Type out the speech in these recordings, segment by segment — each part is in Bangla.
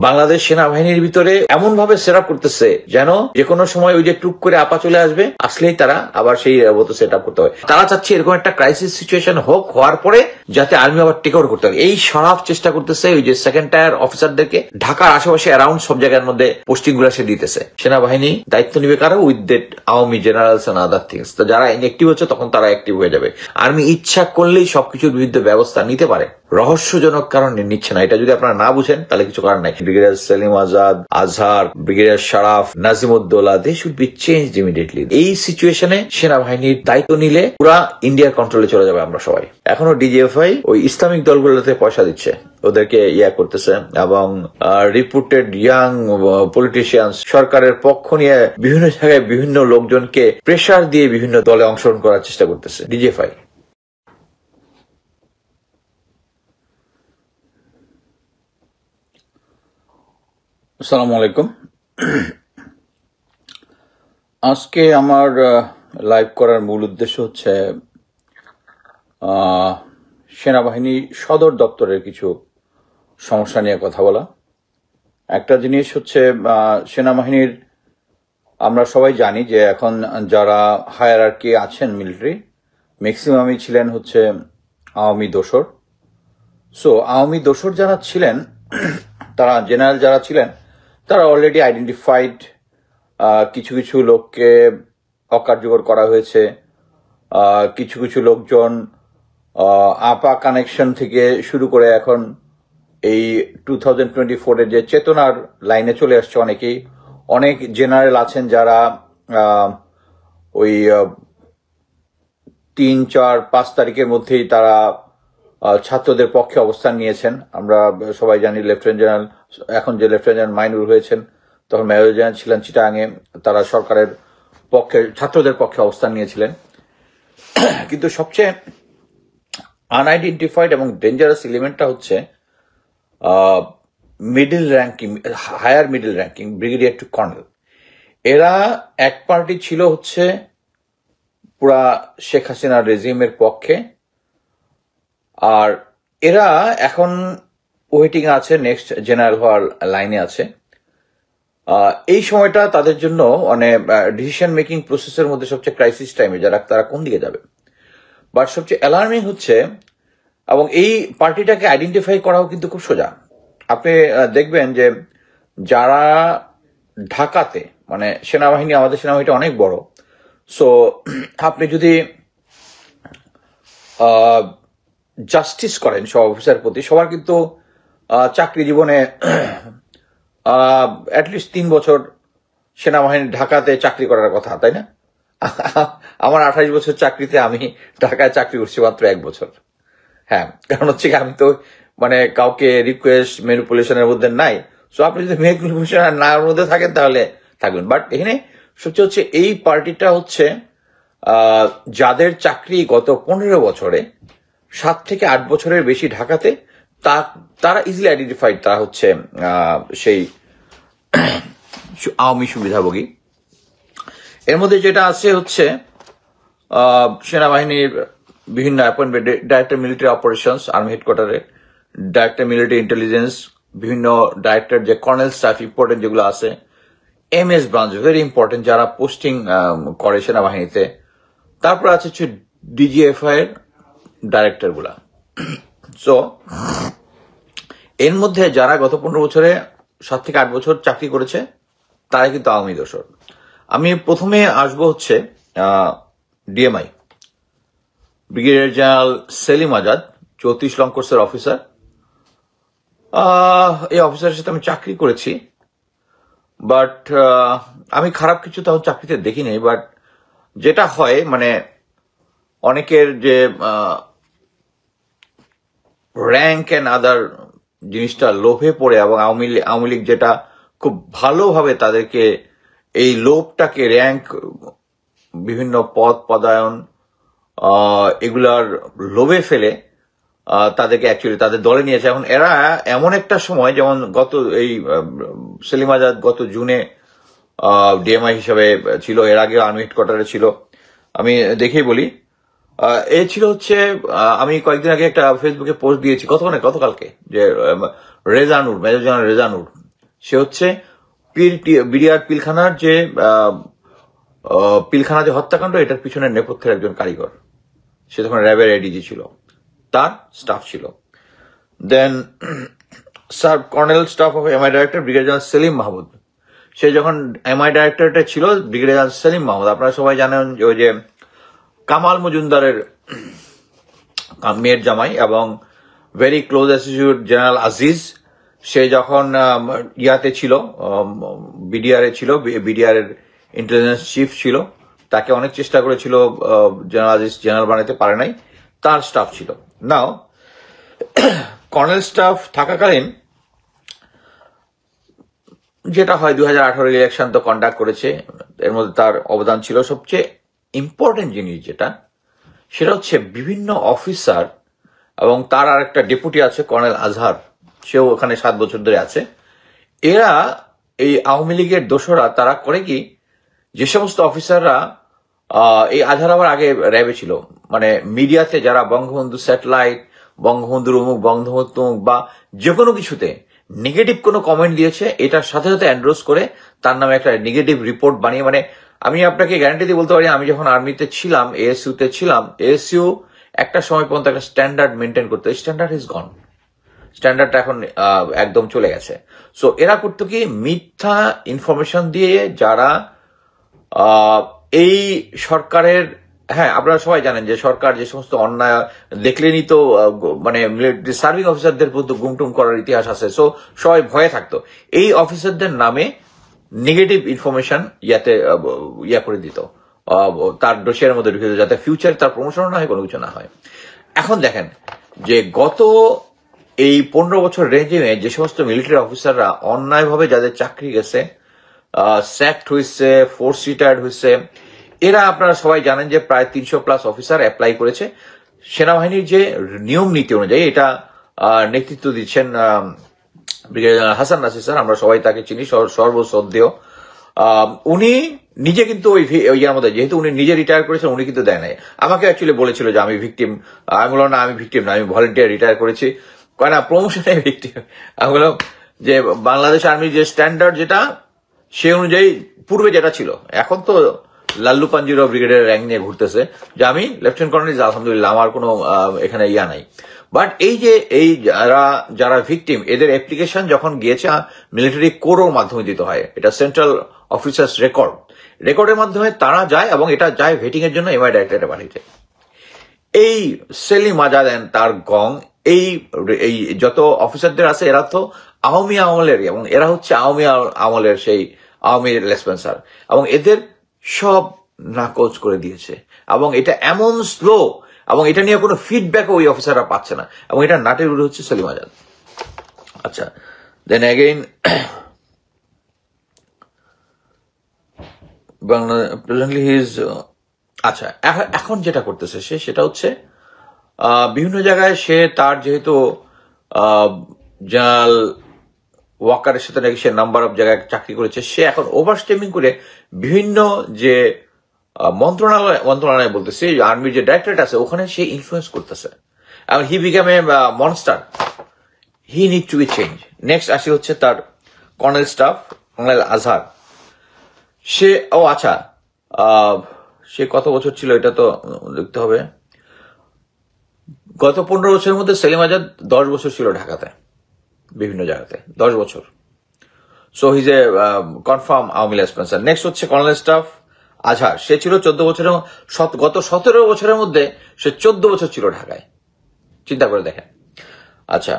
বাংলাদেশ সেনাবাহিনীর ভিতরে এমন ভাবে সেট আপ করতেছে যেন যে কোনো সময় ওই যে টুক করে আপা চলে আসবে, আসলেই তারা আবার সেই মতো সেট আপ করতে হবে। তারা চাচ্ছে এরকম একটা ক্রাইসিস সিচুয়েশন হোক, হওয়ার পরে যাতে আর্মি আবার টেক ওভার করতে হবে। এই সারাফ চেষ্টা করতেছে ওই যে সেকেন্ড টায়ার অফিসারদেরকে ঢাকার আশেপাশে অ্যারাউন্ড সব জায়গার মধ্যে পোস্টিং গুলা সে দিতেছে। সেনাবাহিনী দায়িত্ব নিবে কারো with that Awami generals and other things. তো যারা ইনঅ্যাক্টিভ হচ্ছে তখন তারা অ্যাক্টিভ হয়ে যাবে। আর্মি ইচ্ছা করলেই সবকিছুর বিরুদ্ধে ব্যবস্থা নিতে পারে, রহস্যজনক কারণে নিচ্ছে না। এটা যদি আপনারা না বুঝেন তাহলে কিছু করার নাই। Brigadier Selim Azad, Azhar, brigadier Sharaf, Nazimuddaula, they should be changed immediately. এই সিচুয়েশনে সেনাবাহিনীর দায়িত্ব নিলে পুরা ইন্ডিয়ার কন্ট্রোলে চলে যাবে আমরা সবাই। এখনো ডিজিএফআই ওই ইসলামিক দলগুলোতে পয়সা দিচ্ছে, ওদেরকে করতেছে, এবং রিপুটেড ইয়াং পলিটিশিয়ান সরকারের পক্ষ নিয়ে বিভিন্ন জায়গায় বিভিন্ন লোকজনকে প্রেসার দিয়ে বিভিন্ন দলে অংশগ্রহণ করার চেষ্টা করতেছে ডিজিএফআই। আসসালামু আলাইকুম। আজকে আমার লাইভ করার মূল উদ্দেশ্য হচ্ছে সেনাবাহিনী সদর দপ্তরের কিছু সমস্যা নিয়ে কথা বলা। একটা জিনিস হচ্ছে সেনাবাহিনীর, আমরা সবাই জানি যে এখন যারা হায়ারার্কি আছেন মিলিটারি, ম্যাক্সিমামই ছিলেন হচ্ছে আওয়ামী দোসর। সো আওয়ামী দোসর যারা ছিলেন, তারা জেনারেল যারা ছিলেন, তারা অলরেডি আইডেন্টিফাইড। কিছু কিছু লোককে অকার্যকর করা হয়েছে, কিছু কিছু লোকজন আপা কানেকশন থেকে শুরু করে এখন এই 2024-এর যে চেতনার লাইনে চলে আসছে অনেকেই। অনেক জেনারেল আছেন যারা ওই 3, 4, 5 তারিখের মধ্যেই তারা ছাত্রদের পক্ষে অবস্থান নিয়েছেন। আমরা সবাই জানি লেফটেন্যান্ট জেনারেল, এখন যে লেফটেন্যান্ট জেনারেল মাইনুর হয়েছেন, তখন মেজর জেনারেল ছিলেন চিটাগাঙে, তারা সরকারের পক্ষে, ছাত্রদের পক্ষে অবস্থান নিয়েছিলেন। কিন্তু সবচেয়ে আনআইডেন্টিফাইড এবং ডেঞ্জারাস এলিমেন্টটা হচ্ছে middle ranking, higher middle ranking, brigadier to colonel. এরা এক পার্টি ছিল হচ্ছে পুরা শেখ হাসিনার রেজিমের পক্ষে, আর এরা এখন ওয়েটিং আছে, নেক্সট জেনারেল হওয়ার লাইনে আছে। এই সময়টা তাদের জন্য মানে ডিসিশন মেকিং প্রসেসের মধ্যে সবচেয়ে ক্রাইসিস টাইমে, যারা তারা কোন দিকে যাবে। বাট সবচেয়ে অ্যালার্মিং হচ্ছে, এবং এই পার্টিটাকে আইডেন্টিফাই করাও কিন্তু খুব সোজা। আপনি দেখবেন যে যারা ঢাকাতে, মানে সেনাবাহিনী, আমাদের সেনাবাহিনীটা অনেক বড়। সো আপনি যদি জাস্টিস করেন সব অফিসার প্রতি, সবার কিন্তু চাকরি জীবনে অ্যাটলিস্ট 3 বছর সেনাবাহিনী ঢাকাতে চাকরি করার কথা, তাই না? আমার 28 বছর চাকরিতে আমি ঢাকায় চাকরি করছি মাত্র 1 বছর। হ্যাঁ, কারণ হচ্ছে আমি তো মানে কাউকে রিকোয়েস্ট ম্যানিপুলেশনের মধ্যে নাই। সো আপনি যদি ম্যানিপুলেশন না মধ্যে থাকেন তাহলে থাকবেন। বাট এখানে সবচেয়ে হচ্ছে এই পার্টিটা হচ্ছে যাদের চাকরি গত 15 বছরে 7 থেকে 8 বছরের বেশি ঢাকাতে, তারা ইজিলি আইডেন্টিফাইড, তারা হচ্ছে সেই আওয়ামী সুবিধাভোগী। এর মধ্যে যেটা আছে হচ্ছে সেনাবাহিনীর বিভিন্ন appointment, director military operations army হেডকোয়ার্টারে, ডাইরেক্টর মিলিটারি ইন্টেলিজেন্স, বিভিন্ন ডাইরেক্টর যে কর্নেল স্টাফ ইম্পর্টেন্ট যেগুলো আছে, MS ব্রাঞ্চ ভেরি ইম্পর্টেন্ট যারা পোস্টিং করে সেনাবাহিনীতে। তারপর আছে হচ্ছে ডিজিএফআই এর ডাইরেক্টর গুলা। সো এর মধ্যে যারা গত 15 বছরে 7 থেকে 8 বছর চাকরি করেছে, তারা কিন্তু আওয়ামী দোসর। আমি প্রথমে আসবো হচ্ছে DMI, brigadier general Selim Azad, 34 long কোর্সের অফিসার। এই অফিসারের সাথে আমি চাকরি করেছি, বাট আমি খারাপ কিছু তখন চাকরিতে দেখিনি। বাট যেটা হয়, মানে অনেকের যে র্যাঙ্ক অ্যান্ড আদার জিনিসটা লোভে পড়ে, এবং আওয়ামী লীগ যেটা খুব ভালোভাবে তাদেরকে এই লোভটাকে, র্যাঙ্ক, বিভিন্ন পদ পদায়ন, এগুলার লোভে ফেলে তাদেরকে অ্যাকচুয়ালি তাদের দলে নিয়েছে। এখন এরা এমন একটা সময়, যেমন গত এই সেলিম আজাদ গত জুনে ডিএমআই হিসাবে ছিল, এর আগে আর্মি হেডকোয়ার্টারে ছিল। আমি দেখেই বলি, এ ছিল হচ্ছে, আমি কয়েকদিন আগে একটা ফেসবুকে পোস্ট দিয়েছি, গতকালকে, যে রেজানুর, মেজর জেনারেল রেজানুর, সে হচ্ছে বিডিআর পিলখানার যে পিলখানা যে হত্যাকাণ্ড, এটার পিছনে নেপথ্যের একজন কারিগর। সে তখন র্যাবের এডিজি ছিল, তার স্টাফ ছিল। Then sir colonel staff of MI director brigadier general Selim Mahmud. সে যখন এমআই ডাইরেক্টরটা ছিল, ব্রিগেডিয়ার জেনারেল সেলিম মাহমুদ আপনারা সবাই জানেন ওই যে কামাল মজুমদারের মেয়ের জামাই এবং very close associate general Aziz. সে যখন ইয়াতে ছিল, বিডিআর এ ছিল, বিডিআর এর ইন্টেলিজেন্স চিফ ছিল, তাকে অনেক চেষ্টা করেছিল জেনারেল আজিজ জেনারেল বানাতে পারে নাই, তার স্টাফ ছিল। নাও কর্নেল স্টাফ থাকাকালীন যেটা হয় 2018 ইলেকশন তো কন্ডাক্ট করেছে, এর মধ্যে তার অবদান ছিল। সবচেয়ে ইম্পর্টেন্ট জিনিস যেটা, সেটা হচ্ছে বিভিন্ন অফিসার এবং তার আর একটা ডেপুটি আছে কর্নেল আজহার, সেও ওখানে 7 বছর ধরে আছে। এরা এই আওয়ামী লীগের দোসরা, তারা করে কি, যে সমস্ত অফিসাররা এই আজহার আবার আগে র্যাবে ছিল, মানে মিডিয়াতে যারা বঙ্গবন্ধু স্যাটেলাইট, বঙ্গবন্ধুর অমুক, বঙ্গবন্ধু অমুক বা যে কোনো কিছুতে নেগেটিভ কোনো কমেন্ট দিয়েছে, এটার সাথে সাথে এন্ডোর্স করে তার নামে একটা নেগেটিভ রিপোর্ট বানিয়ে, মানে আমি আপনাকে গ্যারান্টি দিয়ে বলতে পারি, আমি যখন আর্মিতে ছিলাম, এএসইউ তে ছিলাম, এএসইউ একটা সময় পর্যন্ত একটা স্ট্যান্ডার্ড মেনটেন করতো। স্ট্যান্ডার্ড ইজ গন, স্ট্যান্ডার্ডটা এখন একদম চলে গেছে। সো এরা করতো কি, মিথ্যা ইনফরমেশন দিয়ে যারা এই সরকারের, হ্যাঁ আপনারা সবাই জানেন যে সরকার যে সমস্ত অন্যায় দেখলেনি তো, মানে সার্ভিং অফিসারদের প্রতি গুমটুম করার ইতিহাস আছে। সো সবাই ভয়ে থাকতো, এই অফিসারদের নামে নেগেটিভ ইনফরমেশন ইয়া করে দিত, তার ডোসিয়ার মধ্যে ঢুকে দিত, যাতে ফিউচারে তার প্রমোশন না হয়, কোনো কিছু না হয়। এখন দেখেন যে গত এই 15 বছর রেঞ্জিমে যে সমস্ত মিলিটারি অফিসাররা অন্যায়ভাবে যাদের চাকরি গেছে, স্যাক্ট হয়েছে, ফোর্স রিটায়ার্ড হয়েছে, এরা আপনারা সবাই জানেন যে প্রায় 300+ অফিসার অ্যাপ্লাই করেছে। সেনাবাহিনীর যে নিয়ম নীতি অনুযায়ী এটা নেতৃত্ব দিচ্ছেন ব্রিগেডিয়ার হাসান নাসির স্যার, আমরা সবাই তাকে চিনি, সর্বশ্রদ্ধেয়। উনি নিজে কিন্তু ওই ইয়ার মধ্যে, যেহেতু উনি নিজে রিটায়ার করেছেন, উনি কিন্তু দেয় নাই। আমাকে অ্যাকচুয়ালি বলেছিল যে আমি ভিকটিম, আমি বললাম না আমি ভিকটিম না, আমি ভলেন্টিয়ার রিটায়ার করেছি। কয় না প্রমোশনে ভিকটিম। আমি বললাম যে বাংলাদেশ আর্মির যে স্ট্যান্ডার্ড যেটা, সে অনুযায়ী পূর্বে যেটা ছিল, এখন তো লাল্লু পাঞ্জিরাও ব্রিগেডের র্যাঙ্ক নিয়ে ঘুরতেছে যে আমি লেফটেন্যান্ট কর্নেল, আলহামদুলিল্লাহ আমার কোনো এখানে ইয়া নাই। বাট এই যে এই যারা ভিকটিম, এদের অ্যাপ্লিকেশন যখন গিয়েছে মিলিটারি কোরের মাধ্যমে দিতে হয়, এটা সেন্ট্রাল অফিসার্স রেকর্ডের মাধ্যমে তারা যায় এবং এটা যায় ভেটিং এর জন্য এমআই ডাইরেক্টরেটে পাঠিয়েছে। এই সেলিম আজাদ তার গং, এই যত অফিসারদের আছে, এরা তো আওয়ামী আমলের, এবং এরা হচ্ছে আওয়ামী আমলের সেই আওয়ামী লেসপেন্সার, এবং এদের সব নাকচ করে দিয়েছে। এবং এটা এমন স্লো, এবং এটা নিয়ে কোনো ফিডব্যাকও ওই অফিসাররা পাচ্ছে না, এবং এটা নাটের উড়ে হচ্ছে সেলিম আজাদ। আচ্ছা, দেন অ্যাগেইন প্রেজেন্টলি হিজ, আচ্ছা এখন যেটা করতেছে সে, সেটা হচ্ছে বিভিন্ন জায়গায় সে তার যেহেতু জেনারেল ওয়াকারের সাথে নাকি সে নাম্বার অফ জায়গায় চাকরি করেছে, সে এখন ওভারস্টেমিং করে বিভিন্ন যে মন্ত্রণালয় বলতেছে, আর্মির যে ডাইরেক্টরেট আছে ওখানে সে ইনফ্লুয়েন্স করতেছে, এবং he became a monster. He need to be change. Next আসি হচ্ছে তার কর্নেল স্টাফ, কর্নেল আজহার। সে আচ্ছা, সে কত বছর ছিল এটা তো দেখতে হবে। গত 15 বছরের মধ্যে সেলিম আজাদ 10 বছর ছিল ঢাকাতে, বিভিন্ন জায়গাতে 10 বছর। সো হিজ এ কনফার্ম আওয়ামী লেসপেন্সার। নেক্সট হচ্ছে কর্নেল স্টাফ আজহার, সে ছিল 14 বছরের, গত 17 বছরের মধ্যে সে 14 বছর ছিল ঢাকায়, চিন্তা করে দেখেন। আচ্ছা,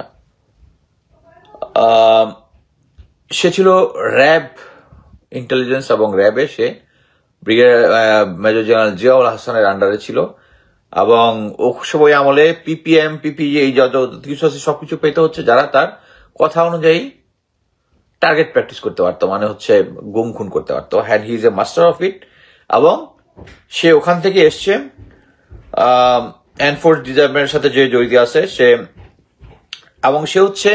সে ছিল র্যাব ইন্টেলিজেন্স এবং র্যাবে সে ব্রিগেডিয়ার মেজর জেনারেল জিয়াউল হাসানের আন্ডারে ছিল, এবং ওই আমলে পিপিএম পিপিই এই যত কিছু আছে সবকিছু পেতে হচ্ছে যারা তার কথা অনুযায়ী টার্গেট প্র্যাকটিস করতে পারতো, মানে হচ্ছে গুম খুন করতে পারতো। Hand he is a master of it, এবং সে ওখান থেকে এসছে এনফোর্স ডিজার্টমেন্টের সাথে যে জড়িত আছে সে, এবং সে হচ্ছে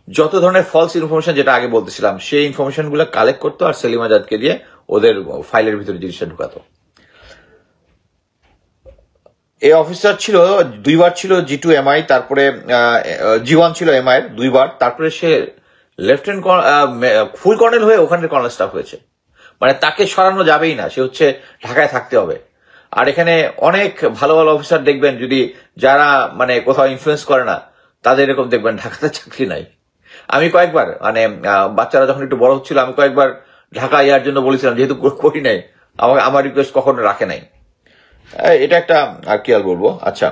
যত ধরনের ফলস ইনফরমেশন যেটা আগে বলতেছিলাম, সেই ইনফরমেশন গুলো কালেক্ট করতো আর সেলিম আজাদকে দিয়ে ওদের ফাইলের ভিতরে জিনিসটা ঢুকাতো। এই অফিসার ছিল 2 বার ছিল G2 MI, তারপরে G1 ছিল MI এর 2 বার, তারপরে সে লেফটেন্যান্ট ফুল কর্নেল হয়ে ওখানে কর্নেল স্টাফ হয়েছে, মানে তাকে সরানো যাবেই না, সে হচ্ছে ঢাকায় থাকতে হবে। আর এখানে অনেক ভালো ভালো অফিসার দেখবেন, যদি যারা মানে কোথাও ইনফ্লুয়েন্স করে না, তাদের এরকম দেখবেন ঢাকাতে চাকরি নাই। আমি কয়েকবার মানে বাচ্চারা যখন একটু বড় হচ্ছিল, আমি কয়েকবার ঢাকা ইয়ার জন্য বলেছিলাম, যেহেতু করি নাই, আমার রিকোয়েস্ট কখনো রাখে নাই। এটা একটা আর কি আর বলবো। আচ্ছা,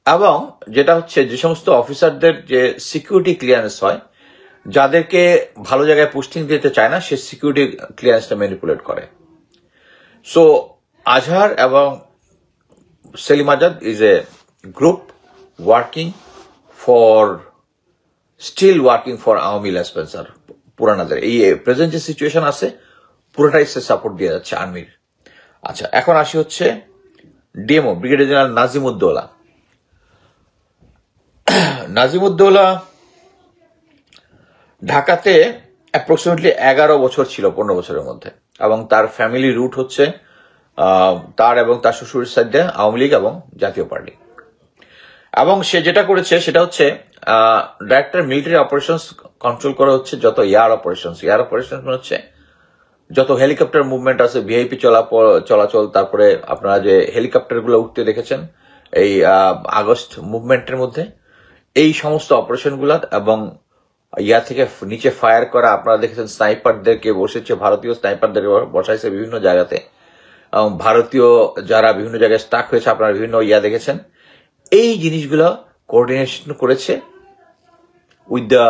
এবং যেটা হচ্ছে যে সমস্ত অফিসারদের যে সিকিউরিটি ক্লিয়ারেন্স হয়, যাদেরকে ভালো জায়গায় পোস্টিং দিতে চায় না, সে সিকিউরিটি ক্লিয়ারেন্সটা ম্যানিপুলেট করে। সো আজহার এবং Selim Azad is a group working for still working for Awami League স্পেন্সার পুরানাদের। এই প্রেজেন্ট যে সিচুয়েশন আছে পুরোটাই সে সাপোর্ট দিয়ে যাচ্ছে আর্মির। আচ্ছা, এখন আসি হচ্ছে DMO brigadier general Nazimuddoula. Nazimuddoula ঢাকাতে অ্যাপ্রক্সিমেটলি 11 বছর ছিল 15 বছরের মধ্যে, এবং তার ফ্যামিলি রুট হচ্ছে তার এবং তার শ্বশুরের সাইডে আওয়ামী লীগ এবং জাতীয় পার্টি। এবং সে যেটা করেছে সেটা হচ্ছে ডাইরেক্টর মিলিটারি অপারেশনস কন্ট্রোল করা হচ্ছে যত এয়ার অপারেশন হচ্ছে যত হেলিকপ্টার মুভমেন্ট আছে, ভিআইপি চলাচল, তারপরে আপনারা যে হেলিকপ্টার গুলো উঠতে দেখেছেন এই আগস্ট মুভমেন্টের মধ্যে, এই সমস্ত অপারেশন গুলা, এবং ইয়া থেকে নিচে ফায়ার করা, আপনারা দেখেছেন স্নাইপারদেরকে বসেছে, ভারতীয় স্নাইপারদের বসাইছে বিভিন্ন জায়গাতে, এবং ভারতীয় যারা বিভিন্ন জায়গায় স্টাক হয়েছে আপনারা বিভিন্ন ইয়া দেখেছেন। এই জিনিসগুলো কোঅর্ডিনেশন করেছে উইথ দ্য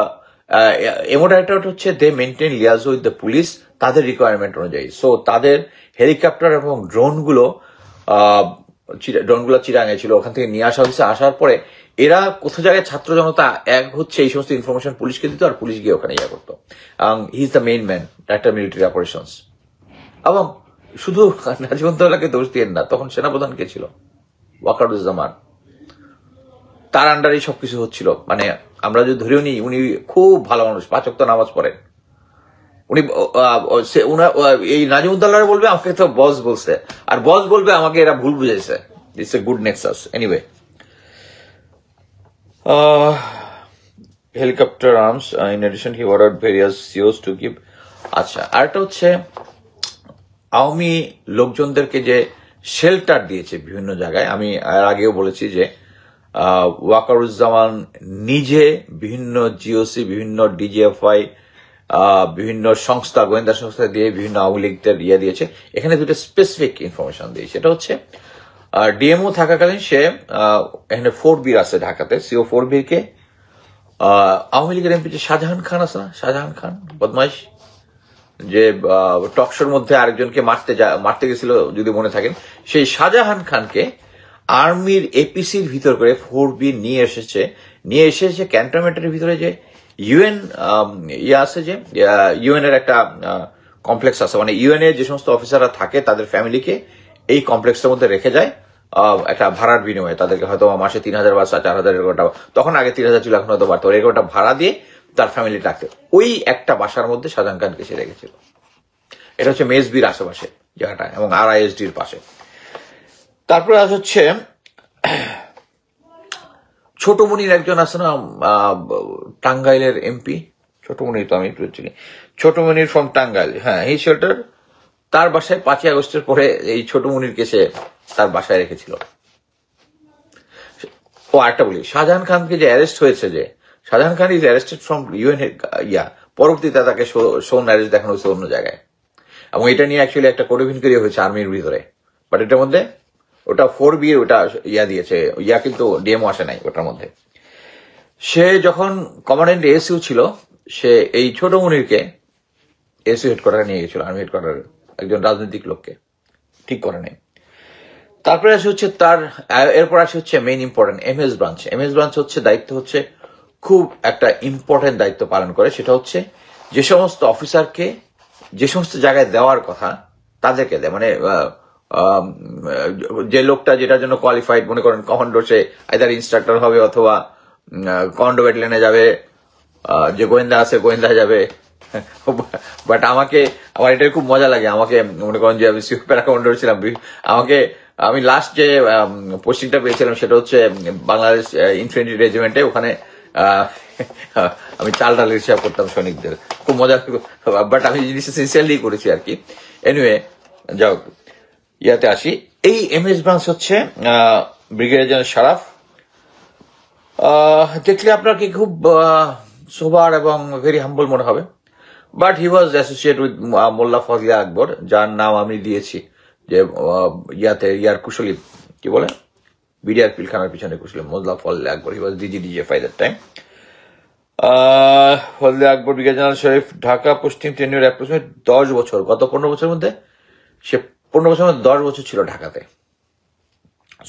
এমও ডাইরেক্টরেট হচ্ছে they maintain liaison with the police তাদের রিকোয়ারমেন্ট অনুযায়ী। সো তাদের হেলিকপ্টার এবং ড্রোনগুলো চিরাঙে ছিল, ওখান থেকে নিয়ে আসা হয়েছে। আসার পরে এরা কোথাও জায়গায় ছাত্র জনতা এক হচ্ছে এই সমস্ত ইনফরমেশন পুলিশকে দিত, আর পুলিশ গিয়ে ওখানে ইয়া করতো। He is the main man, director military operations. এবং শুধু নাজিমুদ্দৌলাকে দোষ দিয়ে না, তখন সেনাপ্রধান কে ছিল? ওয়াকারুজ্জামান। তার আন্ডারেই সবকিছু হচ্ছিল। মানে আমরা যদি ধরেও নিই, উনি খুব ভালো মানুষ, 5 ওয়াক্ত নামাজ পড়েন উনি। এই নাজিমুদ্দৌলা বলবে আমাকে তো বস বলছে, আর বস বলবে আমাকে এরা ভুল বুঝাইছে। It's a good nexus. Anyway, helicopter arms in addition he ordered various COs to give. আচ্ছা, আরেকটা হচ্ছে আওয়ামী লোকজনদেরকে যে শেল্টার দিয়েছে বিভিন্ন জায়গায়। আমি এর আগেও বলেছি যে ওয়াকারুজ্জামান নিজে বিভিন্ন জিওসি, বিভিন্ন ডিজিএফআই, বিভিন্ন সংস্থা, গোয়েন্দা সংস্থা দিয়ে বিভিন্ন আওয়ামী লীগদের ইয়ে দিয়েছে। এখানে দুটো স্পেসিফিক ইনফরমেশন দিয়েছে। সেটা হচ্ছে ডিএমও থাকাকালীন সে এখানে 4B আছে ঢাকাতে, সিও 4B কে আওয়ামী লীগের এমপি যে শাহজাহান খান আছে না, শাহজাহান খান বদমাইশ, যে টকশোর মধ্যে আরেকজনকে মারতে গেছিল যদি মনে থাকেন, সেই শাহজাহান খানকে আর্মির এপিসির ভিতর করে 4B নিয়ে এসেছে ক্যান্টনমেন্টের ভিতরে যে ইউএন ইয়ে আছে, যে ইউএন এর একটা কমপ্লেক্স আছে, মানে ইউএন এর যে সমস্ত অফিসাররা থাকে তাদের ফ্যামিলিকে এই কমপ্লেক্সের মধ্যে রেখে যায় একটা ভাড়ার বিনিময়ে। তাদেরকে হয়তো মাসে 3000 বা 4000 এরকমটা, তখন আগে 3000 ছিল, এখন হয়তো বাড়তো, এরকমটা ভাড়া দিয়ে তার ফ্যামিলি থাকতে ওই একটা বাসার মধ্যে শাহজাহান খানকে সে রেখেছিল। এটা হচ্ছে মেজবির আশেপাশে জায়গাটা, এবং RISDর পাশে। তারপরে হচ্ছে ছোট মুনির একজন আছে না, টাঙ্গাইলের এমপি, ছোট মুনির, তো আমি একটু চিনি, ছোট মুনির ফ্রম টাঙ্গাইল। হ্যাঁ, হি শেল্টার, তার বাসায় 5ই আগস্টের পরে এই ছোট মুনিরকে সে তার বাসায় রেখেছিল। ও আরেকটা বলি, শাহজাহান খানকে যে অ্যারেস্ট হয়েছে, যে শাহজাহান খান ইজ অ্যারেস্টেড ফ্রম ইউএন পরবর্তীতে তাকে শোন অ্যারেস্ট দেখানো হয়েছে অন্য জায়গায়, এবং এটা নিয়ে অ্যাকচুয়ালি একটা কোড অফ ইনকোয়ারি হয়েছে আর্মির ভিতরে। বাট এটার মধ্যে ওটা 4B ওটা দিয়েছে, কিন্তু ডিএমও আসে নাই ওটার মধ্যে। সে যখন কমান্ডেন্ট এএসইউ ছিল, সে এই ছোট মুনিরকে এএসইউ হেডকোয়ার্টারে নিয়ে গেছিল, আর্মি হেডকোয়ার্টারে একজন রাজনৈতিক লোককে, ঠিক করে নেই। তারপরে আসে হচ্ছে এরপর আসে হচ্ছে main important MS branch. MS branch হচ্ছে দায়িত্ব হচ্ছে খুব একটা ইম্পর্টেন্ট দায়িত্ব পালন করে, সেটা হচ্ছে যে সমস্ত অফিসারকে যে সমস্ত জায়গায় দেওয়ার কথা তাদেরকে দেয়। মানে যে লোকটা যেটার জন্য কোয়ালিফাইড, মনে করেন কমান্ডো, সে আইদার ইনস্ট্রাক্টর হবে অথবা কমান্ডো ব্যাটালিয়নে যাবে, যে গোয়েন্দা আছে গোয়েন্দা যাবে। বাট আমার এটা খুব মজা লাগে, আমাকে মনে করেন যে আমি প্যারা কমান্ডো ছিলাম, আমাকে আমি লাস্ট যে পোস্টিংটা পেয়েছিলাম সেটা হচ্ছে বাংলাদেশ ইনফেন্ট্রি রেজিমেন্টে, ওখানে আমি চাল ডালের হিসাব করতাম সৈনিকদের, খুব মজা, বাট আমি জিনিসটা সিনসিয়ারলি করেছি আর কি। এনিওয়ে যাও ইয়াতে আসি। এই এমএস ব্রাঞ্চ হচ্ছে ব্রিগেডিয়ার জেনারেল শারাফ। দেখলে আপনাকে খুব সোবার এবং ভেরি হাম্বল মনে হবে, but he was associate with Molla Fazle Akbar, যার নাম আমি দিয়েছি যে ইয়ার কুশলী কি বলে, বিডিআর পিলখানার পিছনে কুশলী Molla Fazle Akbar. He was DGFI that time. Fazle Akbar brigadier general Sharif, Dhaka posting tenure approximate 10 বছর। গত 15 বছরের মধ্যে সে 15 বছরের মধ্যে 10 বছর ছিল ঢাকাতে।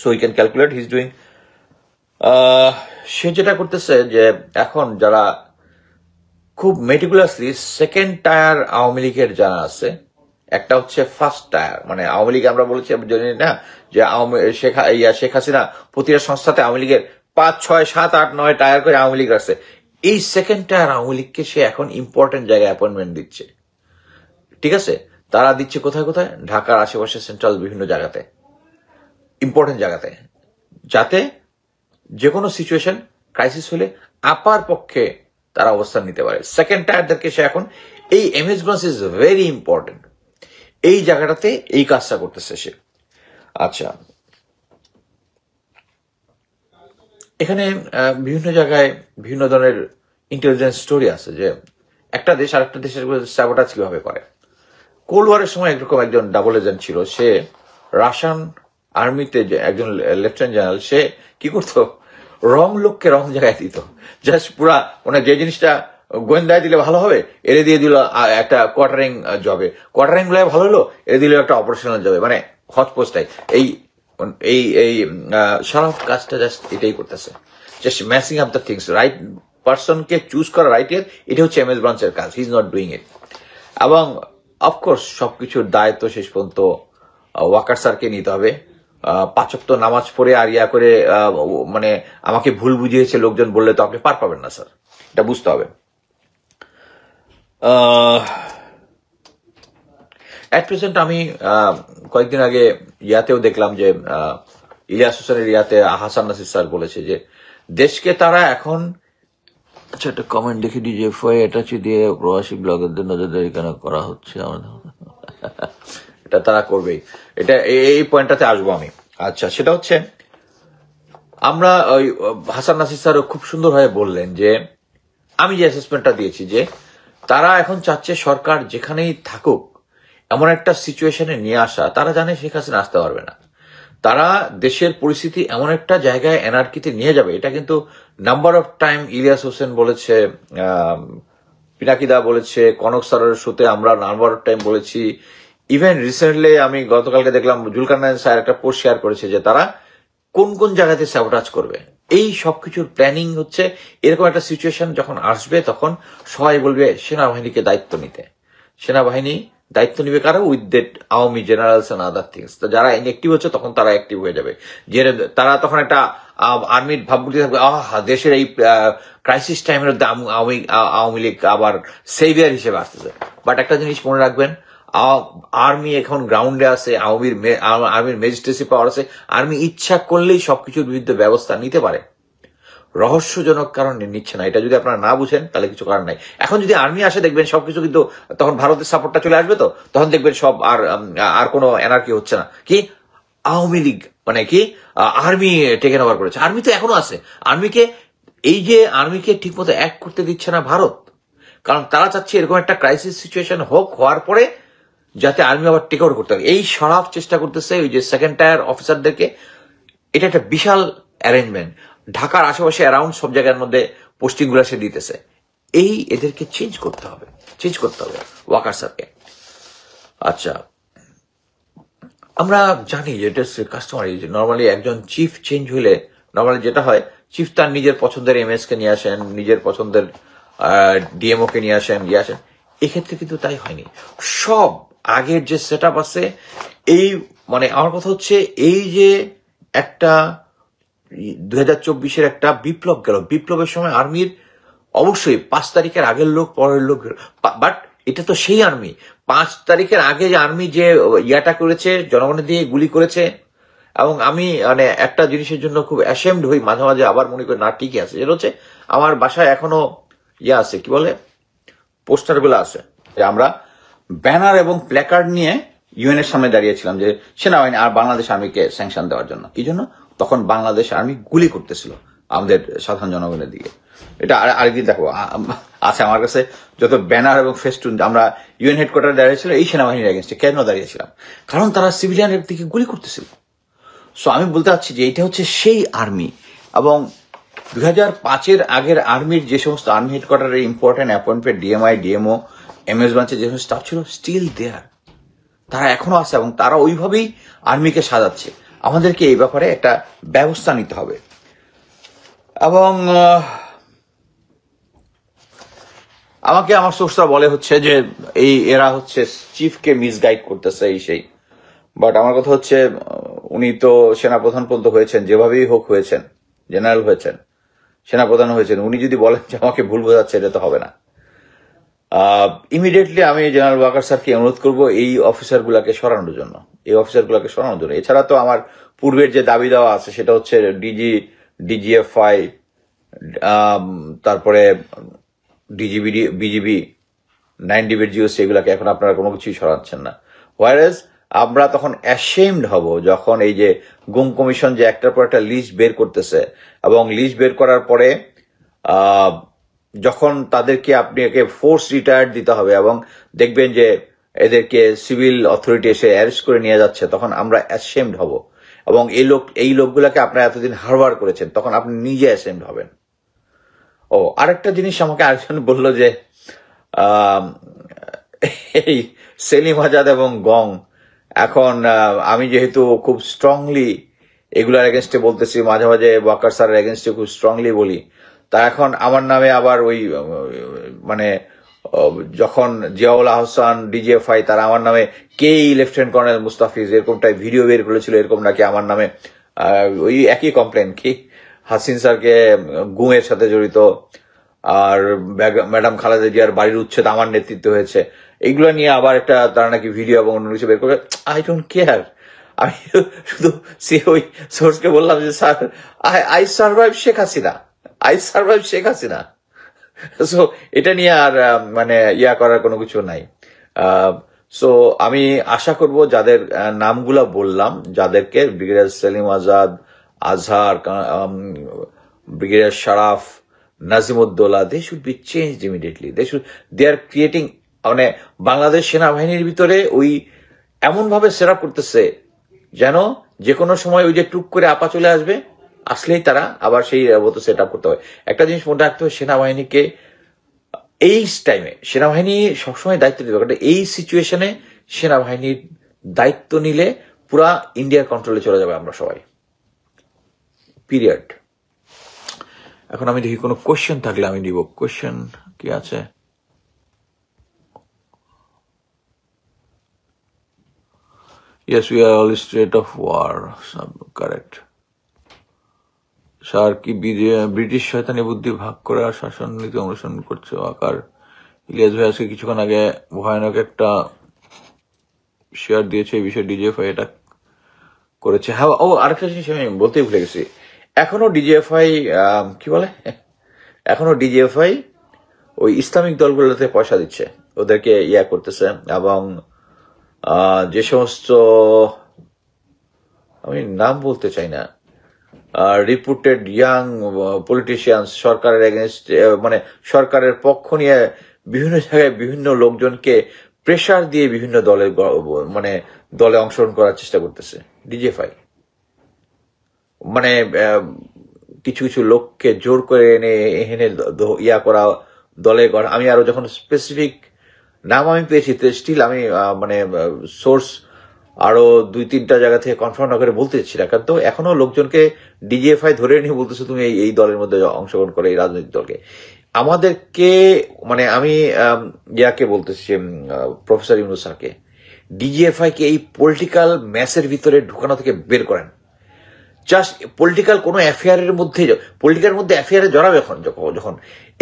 So you can calculate he is doing. সে যেটা করতেছে যে এখন যারা খুব মেটিকুলাসলি সেকেন্ড টায়ার আওয়ামী লীগের যারা আছে, একটা হচ্ছে ফার্স্ট টায়ার, মানে আওয়ামী লীগ আমরা বলেছি জানি না যে শেখ হাসিনা প্রতিটা সংস্থাতে আওয়ামী লীগের 5, 6, 7, 8, 9 টায়ার করে আওয়ামী লীগ আছে। এই সেকেন্ড টায়ার আওয়ামী লীগকে সে এখন ইম্পর্টেন্ট জায়গায় অ্যাপয়েন্টমেন্ট দিচ্ছে, ঠিক আছে? তারা দিচ্ছে কোথায় কোথায়? ঢাকার আশেপাশে সেন্ট্রাল বিভিন্ন জায়গাতে, ইম্পর্টেন্ট জায়গাতে, যাতে যে কোনো সিচুয়েশন ক্রাইসিস হলে আপার পক্ষে তারা অবস্থান নিতে পারে। সেকেন্ড টায়ারদেরকে সে এখন এই MS branch is very important, এই জায়গাটাতে এই কাজটা করতেছে সে। আচ্ছা, এখানে বিভিন্ন জায়গায় বিভিন্ন ধরনের ইন্টেলিজেন্স স্টোরি আছে যে একটা দেশ আর একটা দেশের স্যাবোটাজ কিভাবে করে। কোল্ড ওয়ারের সময় এরকম একজন ডাবল এজেন্ট ছিল, সে রাশিয়ান আর্মিতে একজন লেফটেন্যান্ট জেনারেল, সে কি করতো, রং লোককে রং জায়গায় দিত, জাস্ট পুরা মানে যে জিনিসটা গোয়েন্দায় দিলে ভালো হবে এরে দিয়ে দিল একটা কোয়ার্টারিং জবে, কোয়ার্টারিং গুলো ভালো হলো এরে দিল একটা অপারেশনাল জবে, মানে হট পোস্টাই। এই এই এই শারাফ কাজটা জাস্ট এটাই করতেছে, just matching up the things, right পার্সনকে চুজ করা, রাইট এর, এটা হচ্ছে এমএস ব্রাঞ্চের কাজ। He is not doing it. এবং অফকোর্স সবকিছুর দায়িত্ব শেষ পর্যন্ত ওয়াকার স্যারকে নিতে হবে। 5 ওয়াক্ত নামাজ পড়ে আর ইয়া করে মানে আমাকে ভুল বুঝিয়েছে লোকজন বললে তো আপনি পার পাবেন না স্যার, এটা বুঝতে হবে। এট প্রেজেন্ট আমি কয়েকদিন আগে ইয়াতেও দেখলাম যে ইলিয়াস হোসেনের ইয়াতে হাসান নাসির স্যার বলেছে যে দেশকে তারা এখন, আচ্ছা একটা কমেন্ট দেখে দিই যে অ্যাটাচি দিয়ে প্রবাসী ব্লগারদের নজরদারি কেন করা হচ্ছে, আমাদের এটা তারা করবেই, এটা এই পয়েন্টটাতে আসবো আমি। আচ্ছা, সেটা হচ্ছে আমরা ওই হাসান নাসির স্যার খুব সুন্দরভাবে বললেন যে আমি যে অ্যাসেসমেন্টটা দিয়েছি যে তারা এখন চাচ্ছে সরকার যেখানেই থাকুক এমন একটা সিচুয়েশনে নিয়ে আসা, তারা জানে শেখ হাসিনা আসতে পারবে না, তারা দেশের পরিস্থিতি এমন একটা জায়গায় এনআরকিতে নিয়ে যাবে। এটা কিন্তু number of time Elias Hossain বলেছে, পিনাকিদা বলেছে, কনক স্যারের শোতে আমরা নাম্বার অফ টাইম বলেছি। ইভেন রিসেন্টলি আমি গতকালকে দেখলাম জুলকারনাইন স্যার একটা পোস্ট শেয়ার করেছে যে তারা কোন কোন জায়গাতে স্যাবোটাজ করবে। এই সবকিছুর প্ল্যানিং হচ্ছে। এরকম একটা সিচুয়েশন যখন আসবে তখন সবাই বলবে সেনাবাহিনীকে দায়িত্ব নিতে, সেনাবাহিনী দায়িত্ব নিবে কারো, with that Awami generals and other things. যারা ইনঅ্যাক্টিভ হচ্ছে তখন তারা অ্যাক্টিভ হয়ে যাবে, যে তারা তখন একটা আর্মির ভাবমূর্তি থাকবে, দেশের এই ক্রাইসিস টাইমের মধ্যে আওয়ামী লীগ আবার সেভিয়ার হিসেবে আসতেছে। বাট একটা জিনিস মনে রাখবেন, আর্মি এখন গ্রাউন্ডে আছে, আর্মির ম্যাজিস্ট্রেসি পাওয়ার আছে, আর্মি ইচ্ছা করলেই সবকিছুর বিরুদ্ধে ব্যবস্থা নিতে পারে, রহস্যজনক কারণে নিচ্ছে না। এটা যদি আপনারা না বুঝেন তাহলে কিছু কারণ নাই। এখন যদি আর্মি আসে দেখবেন সবকিছু, কিন্তু তখন ভারতের সাপোর্টটা চলে আসবে, তো তখন দেখবেন সব আর কোনো এনার্কি হচ্ছে না। কি আওয়ামী লীগ মানে কি আর্মি টেকেন ওভার করেছে, আর্মি তো এখনো আছে। আর্মিকে ঠিক মতো অ্যাক্ট করতে দিচ্ছে না ভারত, কারণ তারা চাচ্ছে এরকম একটা ক্রাইসিস সিচুয়েশন হোক, হওয়ার পরে যাতে আর্মি আবার টেক ওভার করতে হবে। এই সরাফ চেষ্টা করতেছে ওই যে সেকেন্ড টায়ার অফিসারদেরকে, এটা একটা বিশাল অ্যারেঞ্জমেন্ট, ঢাকার আশেপাশে অ্যারাউন্ড সব জায়গার মধ্যে পোস্টিং গুলো সে দিতেছে। এদেরকে চেঞ্জ করতে হবে ওয়াকার স্যারকে। আচ্ছা, আমরা জানি যে এটা কাস্টমারি, নর্মালি একজন চিফ চেঞ্জ হলে নর্মালি যেটা হয়, চিফ তার নিজের পছন্দের এমএস কে নিয়ে আসেন, নিজের পছন্দের ডিএমও কে নিয়ে আসেন, এক্ষেত্রে কিন্তু তাই হয়নি। সব আগের যে সেট আপ আছে, এই মানে আমার কথা হচ্ছে এই যে একটা 2024-এর একটা বিপ্লব গেল, বিপ্লবের সময় আর্মির অবশ্যই 5 তারিখের আগের লোক পরের লোক, বাট এটা তো সেই আর্মি 5 তারিখের আগে যে আর্মি যে ইয়াটা করেছে, জনগণের দিয়ে গুলি করেছে, এবং আমি মানে একটা জিনিসের জন্য খুব অ্যাশেমড হই মাঝে মাঝে, আবার মনে করি না ঠিকই আছে। যেটা হচ্ছে আমার বাসায় এখনো আছে, কি বলে, পোস্টার গুলো আছে যে আমরা ব্যানার এবং প্ল্যাকার্ড নিয়ে ইউএন এর সামনে দাঁড়িয়েছিলাম যে সেনাবাহিনী আর বাংলাদেশ আর্মিকে স্যাংশন দেওয়ার জন্য। কি জন্য? তখন বাংলাদেশ আর্মি গুলি করতেছিল আমাদের সাধারণ জনগণের দিকে। এটা আরেকদিন দেখো আছে আমার কাছে যত ব্যানার এবং ফেস্টুন। আমরা ইউএন হেডকোয়ার্টারে দাঁড়িয়েছিলাম এই সেনাবাহিনীর এগেনস্টে। কেন দাঁড়িয়েছিলাম? কারণ তারা সিভিলিয়ানের দিকে গুলি করতেছিল। সো আমি বলতে চাচ্ছি যে এটা হচ্ছে সেই আর্মি। এবং 2005-এর আগের আর্মির যে সমস্ত আর্মি হেডকোয়ার্টারের important appointment, DMI, DMO, MS ব্রাঞ্চের যে সমস্ত স্টাফ ছিল, স্টিল দেয়ার, তারা এখনো আছে এবং তারা ওইভাবেই আর্মিকে সাজাচ্ছে। আমাদেরকে এই ব্যাপারে একটা ব্যবস্থা নিতে হবে। এবং আমাকে আমার সোর্সরা বলে হচ্ছে যে এরা হচ্ছে চিফকে মিসগাইড করতেছে এই সেই। বাট আমার কথা হচ্ছে উনি তো সেনাপ্রধান পর্যন্ত হয়েছেন, যেভাবেই হোক হয়েছেন, জেনারেল হয়েছেন, সেনাপ্রধান হয়েছেন। উনি যদি বলেন যে আমাকে ভুল বোঝাচ্ছে, এটা তো হবে না। ইমিডিয়েটলি আমি জেনারেল ওয়াকার স্যারকে অনুরোধ করবো এই অফিসারগুলোকে সরানোর জন্য, এছাড়া তো আমার পূর্বের যে দাবি দেওয়া আছে সেটা হচ্ছে ডিজিএফআই, তারপরে বিজিবি, 9 ডিবির জিওসি, এগুলাকে এখন আপনারা কোনো কিছুই সরাচ্ছেন না। হোয়ারেজ আমরা তখন অ্যাশেমড হব যখন এই যে গুম কমিশন যে একটার পর একটা লিস্ট বের করতেছে, এবং লিস্ট বের করার পরে যখন তাদেরকে আপনি ফোর্স রিটায়ার্ড দিতে হবে এবং দেখবেন যে এদেরকে সিভিল অথরিটি এসে অ্যারেস্ট করে নিয়ে যাচ্ছে, তখন আমরা অ্যাশেমড হব। এবং এই লোকগুলাকে আপনারা এতদিন হারবার করেছেন, তখন আপনি নিজে অ্যাশেমড হবেন। আরেকটা জিনিস আমাকে আরেকজন বললো যে এই সেলিম আজাদ এবং গং, এখন আমি যেহেতু খুব স্ট্রংলি এগুলার এগেনস্টে বলতেছি, মাঝে মাঝে ওয়াকার স্যারের এগেনস্টে খুব স্ট্রংলি বলি, তা এখন আমার নামে আবার ওই মানে যখন জিয়াউল আহসান, ডিজিএফআই, তারা আমার নামে লেফটেন্যান্ট কর্নেল মুস্তাফিজ এরকমটাই ভিডিও বের করেছিল, এরকম নাকি আমার নামে ওই একই কমপ্লেন, কি হাসিন স্যারকে গুমের সাথে জড়িত, আর ম্যাডাম খালেদা জিয়ার বাড়ির উচ্ছেদ আমার নেতৃত্বে হয়েছে, এইগুলো নিয়ে আবার একটা তারা নাকি ভিডিও এবং অন্য কিছু বের করবে। I don't care. আমি শুধু ওই সোর্সকে বললাম যে sir, I survive Sheikh Hasina. So এটা নিয়ে আর মানে করার কোনো কিছু নাই। সো আমি আশা করব যাদের নামগুলা বললাম, যাদেরকে brigadier Selim Azad, Azhar, brigadier Sharaf, Nazimuddaula, they should be changed immediately. They are creating, মানে বাংলাদেশ সেনাবাহিনীর ভিতরে ওই এমন ভাবে সেট আপ করতেছে যেন যে কোনো সময় ওই যে টুক করে আপা চলে আসবে, আসলেই তারা আবার সেই মতো সেট আপ করতে হবে। একটা জিনিস মনে রাখতে হবে, সেনাবাহিনীকে এই টাইমে সেনাবাহিনী সবসময় দায়িত্ব নিতে হবে। এই সিচুয়েশনে সেনাবাহিনীর দায়িত্ব নিলে পুরা ইন্ডিয়ার কন্ট্রোলে চলে যাবে আমরা সবাই, পিরিয়ড। এখন আমি দেখি কোনো কোয়েশ্চেন থাকলে আমি দিব। কোয়েশ্চেন কি আছে? Yes, we are all state of war. Correct. Sir কি ব্রিটিশ শয়তানি বুদ্ধি ভাগ করে আর শাসন নীতি অনুসরণ করছে আকার? ইলিয়াস ভাই আজকে কিছুক্ষণ আগে ভয়ানক একটা শেয়ার দিয়েছে এই বিষয়ে, ডিজিএফআই এটা করেছে। হ্যাঁ, আরেকটা জিনিস আমি বলতেই ভুলে গেছি, এখনো ডিজিএফআই ওই ইসলামিক দলগুলোতে পয়সা দিচ্ছে, ওদেরকে করতেছে। এবং যে সমস্ত, আমি নাম বলতে চাই না, রিপুটেড ইয়াং পলিটিশিয়ানস সরকারের এগেনস্ট, মানে সরকারের পক্ষ নিয়ে বিভিন্ন জায়গায় বিভিন্ন লোকজনকে প্রেসার দিয়ে বিভিন্ন দলে অংশগ্রহণ করার চেষ্টা করতেছে ডিজিএফআই। মানে কিছু কিছু লোককে জোর করে এনে করা, দলে গড়া। আমি আরো যখন স্পেসিফিক নাম আমি পেয়েছি, স্টিল আমি মানে সোর্স আরো 2-3টা জায়গা থেকে কনফার্ম না করে বলতে চাচ্ছি না, কারণ তো এখনো লোকজনকে ডিজিএফআই ধরে নিয়ে বলতেছে তুমি এই দলের মধ্যে অংশগ্রহণ করে, এই রাজনৈতিক দলকে। আমাদেরকে মানে আমি বলতেছি প্রফেসর ইউনূস স্যারকে, ডিজিএফআই কে এই পলিটিক্যাল ম্যাসের ভিতরে ঢুকানো থেকে বের করেন। জাস্ট পলিটিক্যাল কোনো অ্যাফেয়ারের মধ্যে, অ্যাফেয়ারে জড়াবে যখন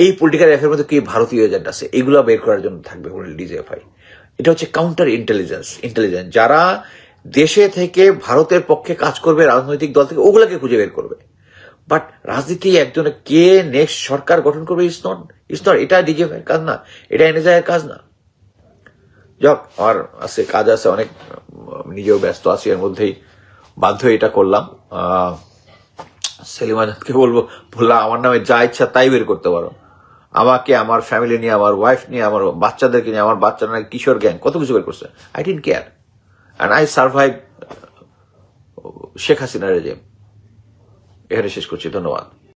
এই পলিটিক্যাল অ্যাফেয়ারের মধ্যে কি ভারতীয় এজেন্ট আছে, এগুলো বের করার জন্য থাকবে ডিজিএফআই। এটা হচ্ছে কাউন্টার ইন্টেলিজেন্স। যারা দেশে থেকে ভারতের পক্ষে কাজ করবে রাজনৈতিক দল থেকে, ওগুলাকে খুঁজে বের করবে। বাট রাজনীতি একজনে কে নেক্সট সরকার গঠন করবে ইস নট, এটা ডিজিএফ এর কাজ না, এটা এনএসআই এর কাজ না। যাক, আমার আছে কাজ আছে অনেক, নিজেও ব্যস্ত আছি, এর মধ্যেই বাধ্য এটা করলাম। সেলিম আজাদকে বললাম আমার নামে যা ইচ্ছা তাই বের করতে পারো, আমাকে, আমার ফ্যামিলি নিয়ে, আমার ওয়াইফ নিয়ে, আমার বাচ্চাদেরকে নিয়ে, আমার বাচ্চারা কিশোর গ্যাং কত কিছু বের করছে। I didn't care and I survive Sheikh Hasina regime. এখানে শেষ করছি, ধন্যবাদ।